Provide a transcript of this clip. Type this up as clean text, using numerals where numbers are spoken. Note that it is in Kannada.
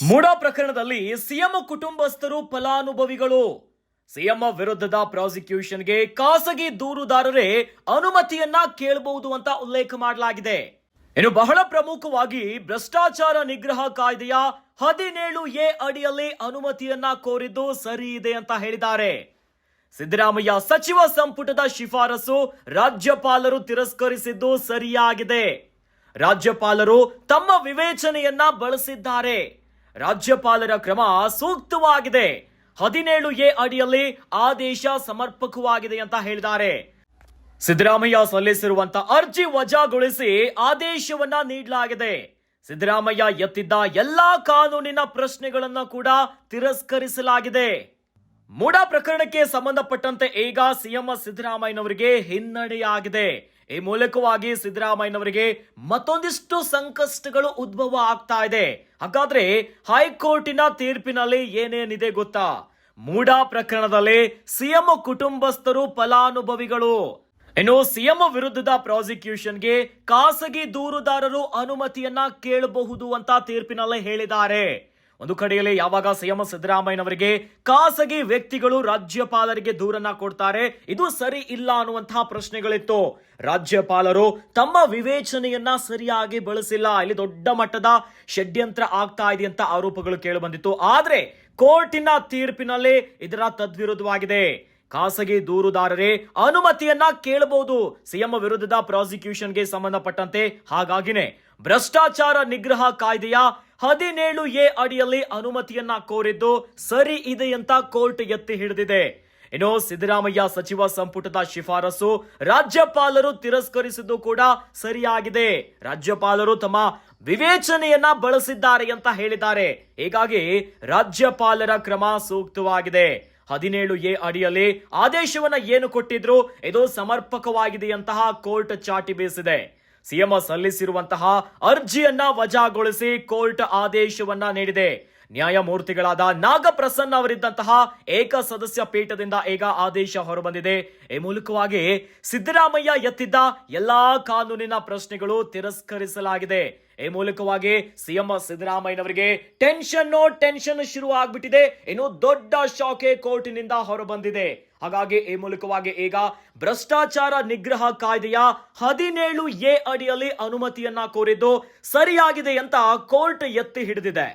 ಮೂಡಾ ಪ್ರಕರಣದಲ್ಲಿ ಸಿಎಂ ಕುಟುಂಬಸ್ಥರು ಫಲಾನುಭವಿಗಳು ಸಿಎಂ ವಿರುದ್ಧದ ಪ್ರಾಸಿಕ್ಯೂಷನ್ಗೆ ಖಾಸಗಿ ದೂರುದಾರರೇ ಅನುಮತಿಯನ್ನ ಕೇಳಬಹುದು ಅಂತ ಉಲ್ಲೇಖ ಮಾಡಲಾಗಿದೆ. ಇನ್ನು ಬಹಳ ಪ್ರಮುಖವಾಗಿ ಭ್ರಷ್ಟಾಚಾರ ನಿಗ್ರಹ ಕಾಯ್ದೆಯ 17A ಅಡಿಯಲ್ಲಿ ಅನುಮತಿಯನ್ನ ಕೋರಿದ್ದು ಸರಿ ಇದೆ ಅಂತ ಹೇಳಿದ್ದಾರೆ. ಸಿದ್ದರಾಮಯ್ಯ ಸಚಿವ ಸಂಪುಟದ ಶಿಫಾರಸು ರಾಜ್ಯಪಾಲರು ತಿರಸ್ಕರಿಸಿದ್ದು ಸರಿಯಾಗಿದೆ. ರಾಜ್ಯಪಾಲರು ತಮ್ಮ ವಿವೇಚನೆಯನ್ನ ಬಳಸಿದ್ದಾರೆ. ರಾಜ್ಯಪಾಲರ ಕ್ರಮ ಸೂಕ್ತವಾಗಿದೆ. 17A ಅಡಿಯಲ್ಲಿ ಆದೇಶ ಸಮರ್ಪಕವಾಗಿದೆ ಅಂತ ಹೇಳಿದ್ದಾರೆ. ಸಿದ್ದರಾಮಯ್ಯ ಸಲ್ಲಿಸಿರುವಂತಹ ಅರ್ಜಿ ವಜಾಗೊಳಿಸಿ ಆದೇಶವನ್ನ ನೀಡಲಾಗಿದೆ. ಸಿದ್ದರಾಮಯ್ಯ ಎತ್ತಿದ್ದ ಎಲ್ಲಾ ಕಾನೂನಿನ ಪ್ರಶ್ನೆಗಳನ್ನ ಕೂಡ ತಿರಸ್ಕರಿಸಲಾಗಿದೆ. ಮೂಡಾ ಪ್ರಕರಣಕ್ಕೆ ಸಂಬಂಧಪಟ್ಟಂತೆ ಈಗ ಸಿಎಂ ಸಿದ್ದರಾಮಯ್ಯನವರಿಗೆ ಹಿನ್ನಡೆಯಾಗಿದೆ. ಈ ಮೂಲಕವಾಗಿ ಸಿದ್ದರಾಮಯ್ಯನವರಿಗೆ ಮತ್ತೊಂದಿಷ್ಟು ಸಂಕಷ್ಟಗಳು ಉದ್ಭವ ಆಗ್ತಾ ಇದೆ. ಹಾಗಾದ್ರೆ ಹೈಕೋರ್ಟಿನ ತೀರ್ಪಿನಲ್ಲಿ ಏನೇನಿದೆ ಗೊತ್ತಾ? ಮೂಡಾ ಪ್ರಕರಣದಲ್ಲಿ ಸಿಎಂ ಕುಟುಂಬಸ್ಥರು ಫಲಾನುಭವಿಗಳು. ಇನ್ನು ಸಿಎಂ ವಿರುದ್ಧದ ಪ್ರಾಸಿಕ್ಯೂಷನ್ಗೆ ಖಾಸಗಿ ದೂರುದಾರರು ಅನುಮತಿಯನ್ನ ಕೇಳಬಹುದು ಅಂತ ತೀರ್ಪಿನಲ್ಲೇ ಹೇಳಿದ್ದಾರೆ. ಒಂದು ಕಡೆಯಲ್ಲಿ ಯಾವಾಗ ಸಿಎಂ ಸಿದ್ದರಾಮಯ್ಯನವರಿಗೆ ಖಾಸಗಿ ವ್ಯಕ್ತಿಗಳು ರಾಜ್ಯಪಾಲರಿಗೆ ದೂರನ್ನ ಕೊಡ್ತಾರೆ, ಇದು ಸರಿ ಇಲ್ಲ ಅನ್ನುವಂತಹ ಪ್ರಶ್ನೆಗಳಿತ್ತು. ರಾಜ್ಯಪಾಲರು ತಮ್ಮ ವಿವೇಚನೆಯನ್ನ ಸರಿಯಾಗಿ ಬಳಸಿಲ್ಲ, ಇಲ್ಲಿ ದೊಡ್ಡ ಮಟ್ಟದ ಷಡ್ಯಂತ್ರ ಆಗ್ತಾ ಇದೆ ಅಂತ ಆರೋಪಗಳು ಕೇಳಿ ಬಂದಿತ್ತು. ಆದ್ರೆ ಕೋರ್ಟಿನ ತೀರ್ಪಿನಲ್ಲಿ ಇದರ ತದ್ವಿರುದ್ಧವಾಗಿದೆ. ಖಾಸಗಿ ದೂರುದಾರರೇ ಅನುಮತಿಯನ್ನ ಕೇಳಬಹುದು ಸಿಎಂ ವಿರುದ್ಧದ ಪ್ರಾಸಿಕ್ಯೂಷನ್ಗೆ ಸಂಬಂಧಪಟ್ಟಂತೆ. ಹಾಗಾಗಿನೇ ಭ್ರಷ್ಟಾಚಾರ ನಿಗ್ರಹ ಕಾಯ್ದೆಯ 17A ಅಡಿಯಲ್ಲಿ ಅನುಮತಿಯನ್ನ ಕೋರಿದ್ದು ಸರಿ ಇದೆ ಅಂತ ಕೋರ್ಟ್ ಎತ್ತಿ ಹಿಡಿದಿದೆ. ಇನ್ನು ಸಿದ್ದರಾಮಯ್ಯ ಸಚಿವ ಸಂಪುಟದ ಶಿಫಾರಸು ರಾಜ್ಯಪಾಲರು ತಿರಸ್ಕರಿಸಿದ್ದು ಕೂಡ ಸರಿಯಾಗಿದೆ. ರಾಜ್ಯಪಾಲರು ತಮ್ಮ ವಿವೇಚನೆಯನ್ನ ಬಳಸಿದ್ದಾರೆ ಅಂತ ಹೇಳಿದ್ದಾರೆ. ಹೀಗಾಗಿ ರಾಜ್ಯಪಾಲರ ಕ್ರಮ ಸೂಕ್ತವಾಗಿದೆ. 17A ಅಡಿಯಲ್ಲಿ ಆದೇಶವನ್ನ ಏನು ಕೊಟ್ಟಿದ್ರು ಇದು ಸಮರ್ಪಕವಾಗಿದೆಯಂತಹ ಕೋರ್ಟ್ ಚಾಟಿ ಬೀಸಿದೆ. ಸಿಎಂ ಸಲ್ಲಿಸಿರುವಂತಹ ಅರ್ಜಿಯನ್ನ ವಜಾಗೊಳಿಸಿ ಕೋರ್ಟ್ ಆದೇಶವನ್ನ ನೀಡಿದೆ. ನ್ಯಾಯಮೂರ್ತಿಗಳಾದ ನಾಗಪ್ರಸನ್ನ ಅವರಿದ್ದಂತಹ ಏಕ ಸದಸ್ಯ ಪೀಠದಿಂದ ಈಗ ಆದೇಶ ಹೊರಬಂದಿದೆ. ಈ ಮೂಲಕವಾಗಿ ಸಿದ್ದರಾಮಯ್ಯ ಎತ್ತಿದ್ದ ಎಲ್ಲಾ ಕಾನೂನಿನ ಪ್ರಶ್ನೆಗಳು ತಿರಸ್ಕರಿಸಲಾಗಿದೆ. ಈ ಮೂಲಕವಾಗಿ ಸಿಎಂ ಸಿದ್ದರಾಮಯ್ಯನವರಿಗೆ ಟೆನ್ಷನ್ ಶುರು ಆಗ್ಬಿಟ್ಟಿದೆ. ಇನ್ನು ದೊಡ್ಡ ಶಾಕೆ ಕೋರ್ಟಿನಿಂದ ಹೊರಬಂದಿದೆ. ಹಾಗಾಗಿ ಈ ಮೂಲಕವಾಗಿ ಈಗ ಭ್ರಷ್ಟಾಚಾರ ನಿಗ್ರಹ ಕಾಯ್ದೆಯ 17A ಅಡಿಯಲ್ಲಿ ಅನುಮತಿಯನ್ನ ಕೋರಿದ್ದು ಸರಿಯಾಗಿದೆ ಅಂತ ಕೋರ್ಟ್ ಎತ್ತಿ ಹಿಡಿದಿದೆ.